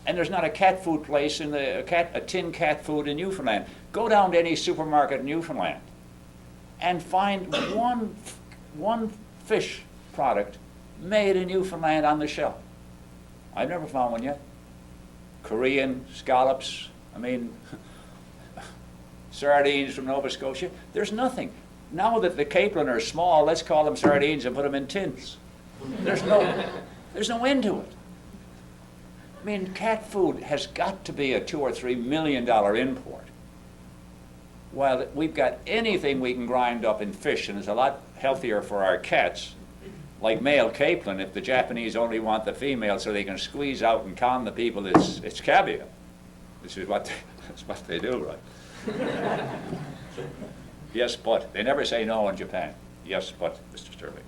And there's not a cat food place in a tin cat food in Newfoundland. Go down to any supermarket in Newfoundland and find one fish product made in Newfoundland on the shelf. I've never found one yet. Korean scallops, I mean, sardines from Nova Scotia. There's nothing. Now that the capelin are small, let's call them sardines and put them in tins. There's no end to it. I mean, cat food has got to be a $2 or $3 million import. While we've got anything we can grind up in fish, and it's a lot healthier for our cats, like male capelin, if the Japanese only want the female so they can squeeze out and con the people, it's caviar. This is what that's what they do, right? Yes, but. They never say no in Japan. Yes, but, Mr. Stirling.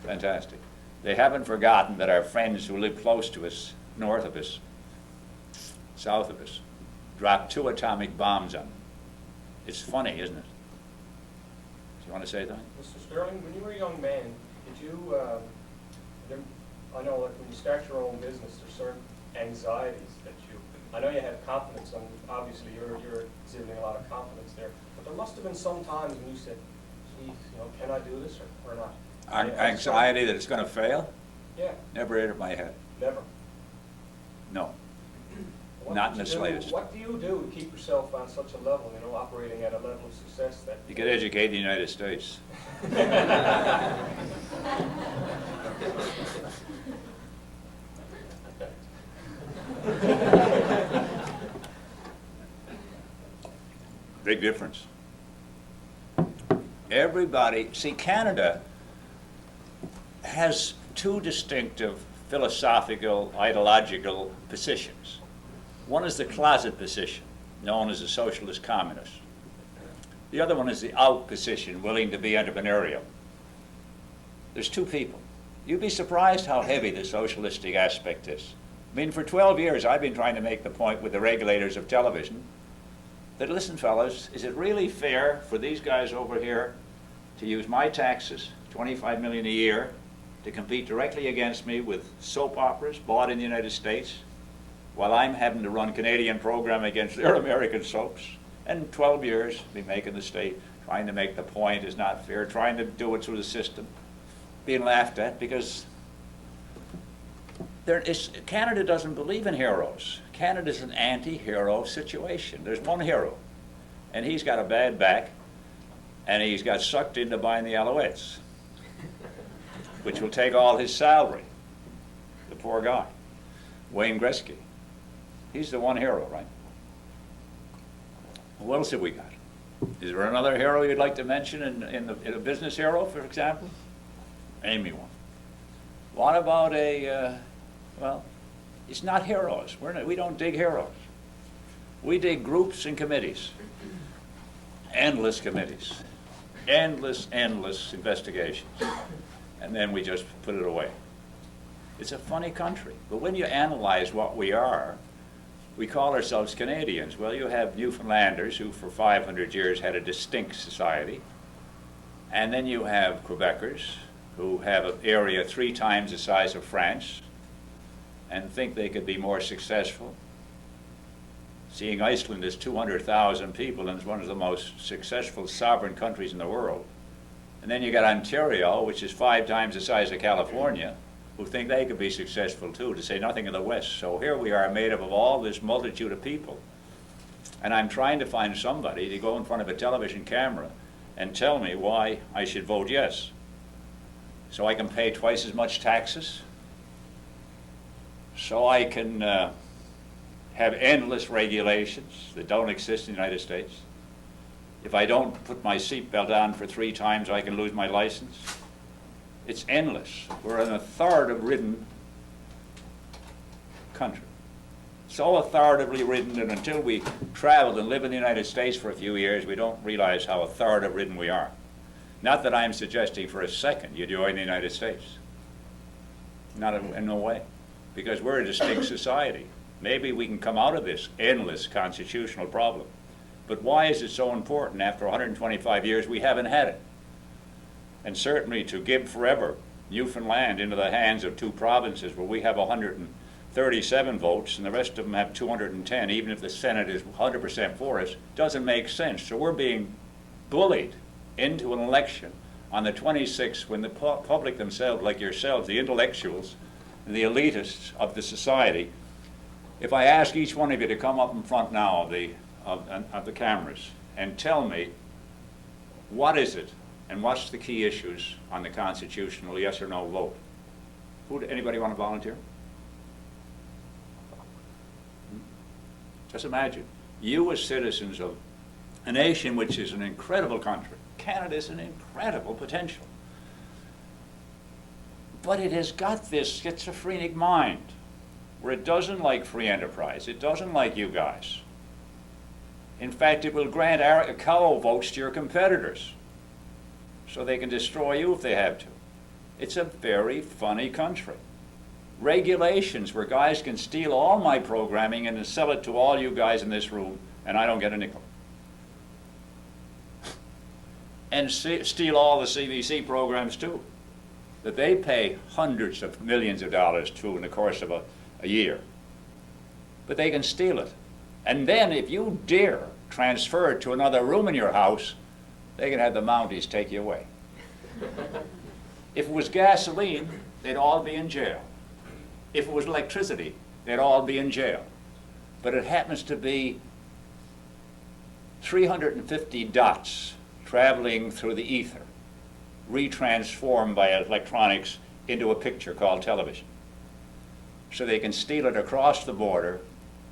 Fantastic. They haven't forgotten that our friends who live close to us, north of us, south of us, dropped 2 atomic bombs on them. It's funny, isn't it? Do you want to say that? Mr. Stirling, when you were a young man, did you, I know like when you start your own business, there's certain anxieties that I know you had confidence, and obviously you're exhibiting a lot of confidence there, but there must have been some times when you said, geez, can I do this or not? Anxiety that it's going to fail? Yeah. Never entered my head. Never? No. Not in the slightest. What do you do to keep yourself on such a level, operating at a level of success that... You get educated in the United States. Big difference. Everybody, see, Canada has 2 distinctive philosophical, ideological positions. One is the closet position, known as the socialist communist. The other one is the out position, willing to be entrepreneurial. There's 2 people. You'd be surprised how heavy the socialistic aspect is. I mean, for 12 years, I've been trying to make the point with the regulators of television that, listen, fellas, is it really fair for these guys over here to use my taxes, $25 million a year, to compete directly against me with soap operas bought in the United States, while I'm having to run Canadian program against their American soaps? And 12 years, be making the state, trying to make the point is not fair, trying to do it through the system, being laughed at because Canada doesn't believe in heroes. Canada's an anti-hero situation. There's one hero, and he's got a bad back, and he's got sucked into buying the Alouettes, which will take all his salary. The poor guy, Wayne Gretzky. He's the one hero, right? What else have we got? Is there another hero you'd like to mention in a business hero, for example? Name me one. What about well, it's not heroes. We don't dig heroes. We dig groups and committees. Endless committees. Endless investigations. And then we just put it away. It's a funny country. But when you analyze what we are, we call ourselves Canadians. Well, you have Newfoundlanders who for 500 years had a distinct society. And then you have Quebecers who have an area 3 times the size of France and think they could be more successful. Seeing Iceland is 200,000 people and is one of the most successful sovereign countries in the world. And then you got Ontario, which is 5 times the size of California, who think they could be successful too, to say nothing of the West. So here we are made up of all this multitude of people. And I'm trying to find somebody to go in front of a television camera and tell me why I should vote yes. So I can pay twice as much taxes, so I can have endless regulations that don't exist in the United States. If I don't put my seatbelt on for 3 times, I can lose my license. It's endless. We're an authoritative-ridden country. So authoritatively ridden that until we travel and live in the United States for a few years, we don't realize how authoritative-ridden we are. Not that I'm suggesting for a second you join the United States. Not in no way. Because we're a distinct society. Maybe we can come out of this endless constitutional problem. But why is it so important? After 125 years, we haven't had it. And certainly to give forever Newfoundland into the hands of 2 provinces where we have 130 37 votes and the rest of them have 210, even if the Senate is 100% for us, doesn't make sense. So we're being bullied into an election on the 26th when the public themselves, like yourselves, the intellectuals and the elitists of the society, if I ask each one of you to come up in front now of the cameras and tell me what is it and what's the key issues on the constitutional yes or no vote. Anybody want to volunteer? Just imagine, you as citizens of a nation which is an incredible country. Canada is an incredible potential. But it has got this schizophrenic mind where it doesn't like free enterprise. It doesn't like you guys. In fact, it will grant cow votes to your competitors so they can destroy you if they have to. It's a very funny country. Regulations where guys can steal all my programming and sell it to all you guys in this room, and I don't get a nickel. And steal all the CBC programs too, that they pay hundreds of millions of dollars to in the course of a year. But they can steal it. And then if you dare transfer it to another room in your house, they can have the Mounties take you away. If it was gasoline, they'd all be in jail. If it was electricity, they'd all be in jail. But it happens to be 350 dots traveling through the ether, retransformed by electronics into a picture called television. So they can steal it across the border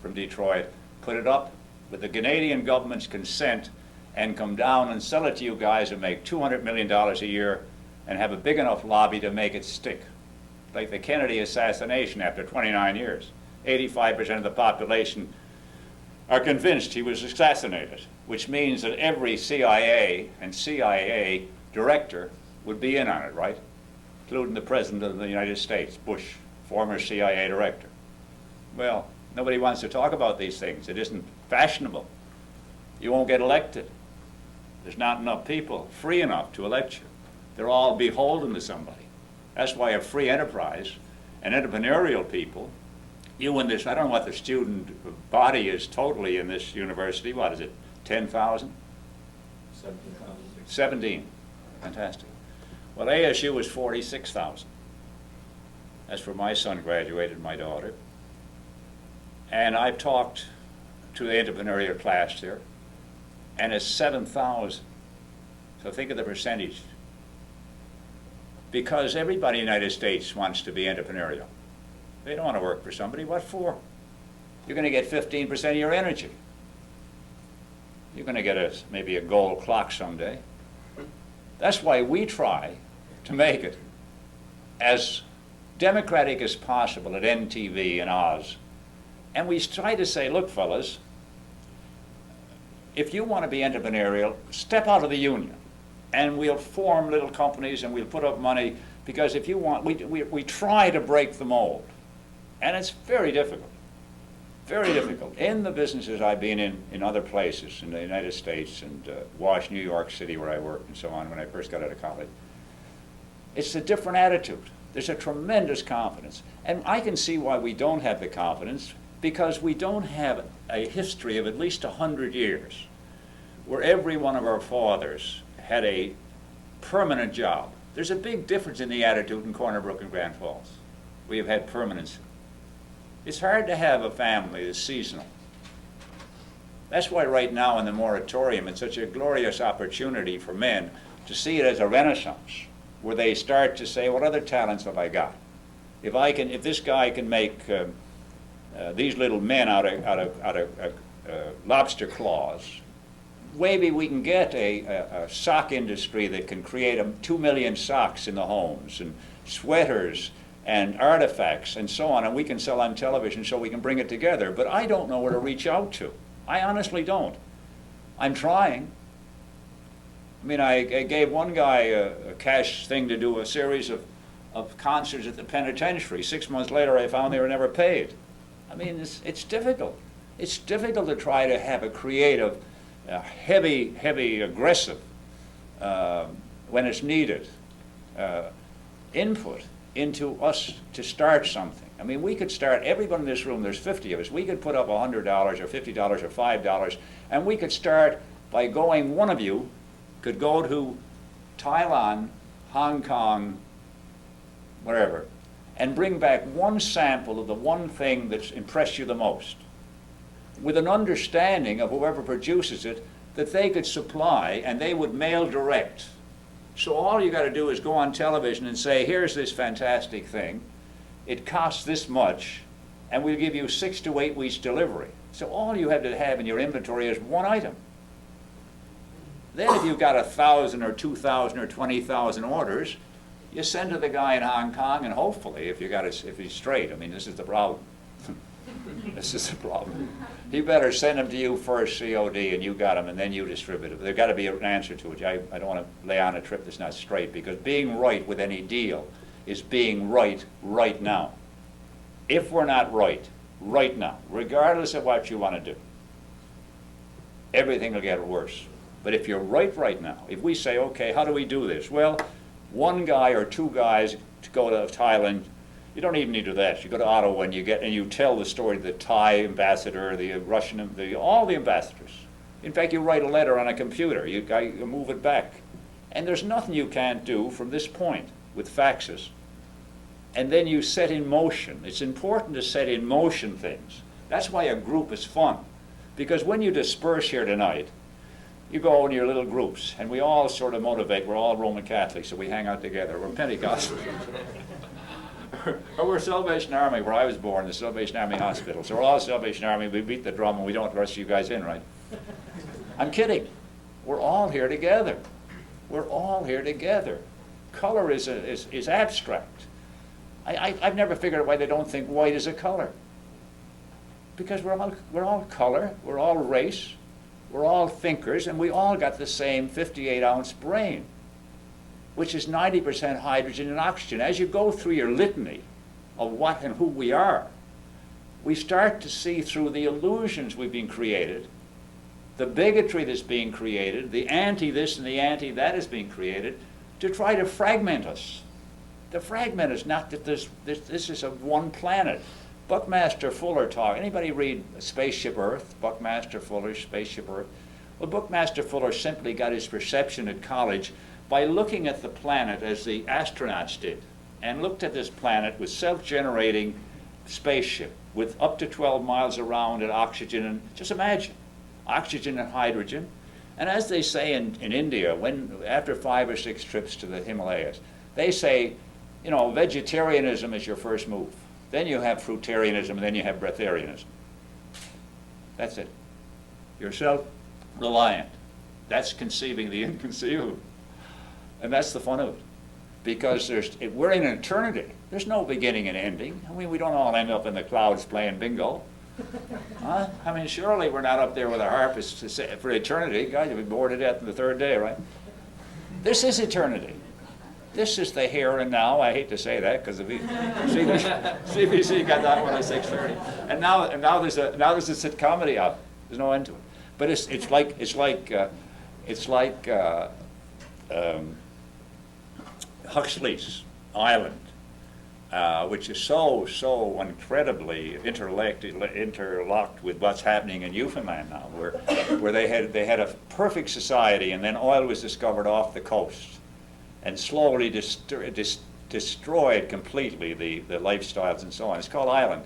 from Detroit, put it up with the Canadian government's consent, and come down and sell it to you guys and make $200 million a year and have a big enough lobby to make it stick. Like the Kennedy assassination after 29 years. 85% of the population are convinced he was assassinated, which means that every CIA and CIA director would be in on it, right? Including the President of the United States, Bush, former CIA director. Well, nobody wants to talk about these things. It isn't fashionable. You won't get elected. There's not enough people free enough to elect you. They're all beholden to somebody. That's why a free enterprise and entrepreneurial people, you in this, I don't know what the student body is totally in this university, what is it, 10,000? 17,000. 17, fantastic. Well, ASU is 46,000. That's where my son graduated, my daughter. And I've talked to the entrepreneurial class there, and it's 7,000. So think of the percentage. Because everybody in the United States wants to be entrepreneurial. They don't want to work for somebody. What for? You're going to get 15% of your energy. You're going to get maybe a gold clock someday. That's why we try to make it as democratic as possible at NTV and Oz. And we try to say, look, fellas, if you want to be entrepreneurial, step out of the union. And we'll form little companies and we'll put up money, because if you want, we try to break the mold. And it's very difficult, very difficult. In the businesses I've been in other places, in the United States and New York City where I worked and so on when I first got out of college, it's a different attitude. There's a tremendous confidence. And I can see why we don't have the confidence, because we don't have a history of at least 100 years where every one of our fathers had a permanent job. There's a big difference in the attitude in Corner Brook and Grand Falls. We have had permanency. It's hard to have a family that's seasonal. That's why right now in the moratorium it's such a glorious opportunity for men to see it as a renaissance, where they start to say, what other talents have I got? If this guy can make these little men out of lobster claws, maybe we can get a sock industry that can create 2 million socks in the homes, and sweaters and artifacts and so on, and we can sell on television so we can bring it together. But I don't know where to reach out to. I honestly don't. I'm trying. I mean, I gave one guy a cash thing to do a series of concerts at the penitentiary. 6 months later, I found they were never paid. I mean, it's difficult. It's difficult to try to have a creative, heavy, aggressive, when it's needed, input into us to start something. I mean, we could start, everyone in this room, there's 50 of us, we could put up $100 or $50 or $5, and we could start by going, one of you could go to Thailand, Hong Kong, wherever, and bring back one sample of the one thing that's impressed you the most, with an understanding of whoever produces it that they could supply, and they would mail direct. So all you got to do is go on television and say, here's this fantastic thing, it costs this much, and we'll give you 6 to 8 weeks delivery. So all you have to have in your inventory is one item. Then if you've got 1,000 or 2,000 or 20,000 orders, you send to the guy in Hong Kong, and hopefully, if he's straight, I mean, this is the problem. This is the problem. He better send them to you first, COD, and you got them, and then you distribute them. There's got to be an answer to it. I don't want to lay on a trip that's not straight, because being right with any deal is being right now. If we're not right now, regardless of what you want to do, everything will get worse. But if you're right now, if we say, okay, how do we do this? Well, one guy or two guys to go to Thailand. You don't even need to do that. You go to Ottawa and you tell the story of the Thai ambassador, the Russian, all the ambassadors. In fact, you write a letter on a computer. You move it back. And there's nothing you can't do from this point with faxes. And then you set in motion. It's important to set in motion things. That's why a group is fun. Because when you disperse here tonight, you go in your little groups, and we all sort of motivate. We're all Roman Catholics, so we hang out together. We're Pentecostals. Or we're Salvation Army, where I was born, the Salvation Army Hospital. So we're all Salvation Army. We beat the drum, and we don't rush you guys in, right? I'm kidding. We're all here together. We're all here together. Color is abstract. I've never figured out why they don't think white is a color. Because we're all color, we're all race, we're all thinkers, and we all got the same 58-ounce brain, which is 90% hydrogen and oxygen. As you go through your litany of what and who we are, we start to see through the illusions we've been created, the bigotry that's being created, the anti-this and the anti-that is being created, to try to fragment us. To fragment us, not that this is a one planet. Buckmaster Fuller anybody read Spaceship Earth? Buckmaster Fuller's Spaceship Earth? Well, Buckmaster Fuller simply got his perception at college by looking at the planet as the astronauts did, and looked at this planet with self-generating spaceship with up to 12 miles around and oxygen, and just imagine, oxygen and hydrogen. And as they say in India, after 5 or 6 trips to the Himalayas, they say, you know, vegetarianism is your first move. Then you have fruitarianism, and then you have breatharianism. That's it. You're self-reliant. That's conceiving the inconceivable. And that's the fun of it. Because we're in an eternity. There's no beginning and ending. I mean, we don't all end up in the clouds playing bingo. Huh? I mean, surely we're not up there with a harpist for eternity. God, you'll be bored to death on the 3rd day, right? This is eternity. This is the here and now. I hate to say that because CBC got that one at 6:30, and now there's a sitcomedy out. There's no end to it. But it's like Huxley's Island, which is so incredibly interlocked with what's happening in Newfoundland now, where they had a perfect society, and then oil was discovered off the coast, and slowly destroyed completely the lifestyles and so on. It's called Island.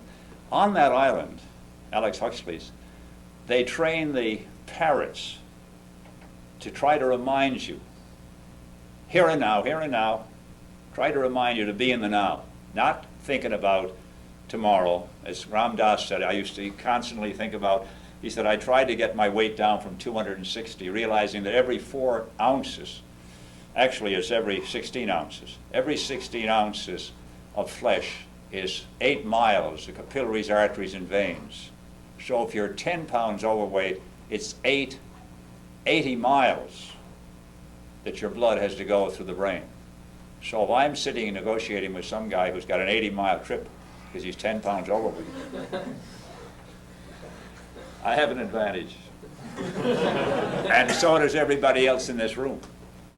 On that island, Alex Huxley's, they train the parrots to try to remind you, here and now, try to remind you to be in the now, not thinking about tomorrow. As Ram Dass said, I used to constantly think about, he said, I tried to get my weight down from 260, realizing that every 4 ounces, actually it's every 16 ounces. Every 16 ounces of flesh is 8 miles of capillaries, arteries, and veins. So if you're 10 pounds overweight, it's 80 miles that your blood has to go through the brain. So if I'm sitting and negotiating with some guy who's got an 80-mile trip because he's 10 pounds overweight, I have an advantage. And so does everybody else in this room.